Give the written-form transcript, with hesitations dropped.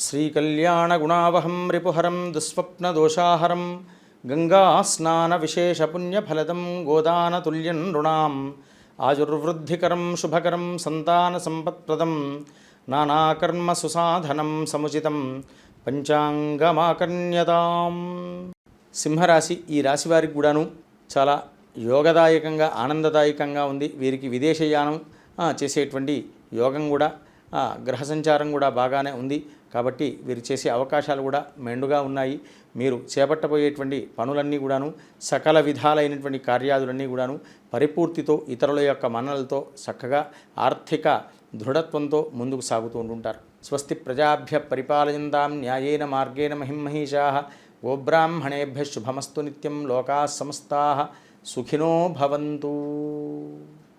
శ్రీకళ్యాణగుణావహం రిపుహరం దుస్వప్నదోషాహరం గంగాస్నానవిశేషపుణ్యఫలదం గోదానతుల్యం నృణాం ఆయుర్వృద్ధికరం శుభకరం సంతానసంపత్ప్రదం నానాకర్మసుసాధనం సముచితం పంచాంగమాకర్ణ్యతాం. సింహరాశి ఈ రాశి వారికి కూడాను చాలా యోగదాయకంగా ఆనందదాయకంగా ఉంది. వీరికి విదేశయానం చేసేటువంటి యోగం కూడా గ్రహ సంచారం కూడా బాగానే ఉంది. కాబట్టి వీరు చేసే అవకాశాలు కూడా మెండుగా ఉన్నాయి. మీరు చేపట్టబోయేటువంటి పనులన్నీ కూడాను సకల విధాలైనటువంటి కార్యాదులన్నీ కూడాను పరిపూర్తితో ఇతరుల యొక్క మన్ననలతో చక్కగా ఆర్థిక దృఢత్వంతో ముందుకు సాగుతూ ఉంటుంటారు. స్వస్తి ప్రజాభ్య పరిపాలయంతాం న్యాయేన మార్గేణ మహిమహీషాః గోబ్రాహ్మణేభ్య శుభమస్తు నిత్యం లోకాః సమస్తాః సుఖినో భవంతు.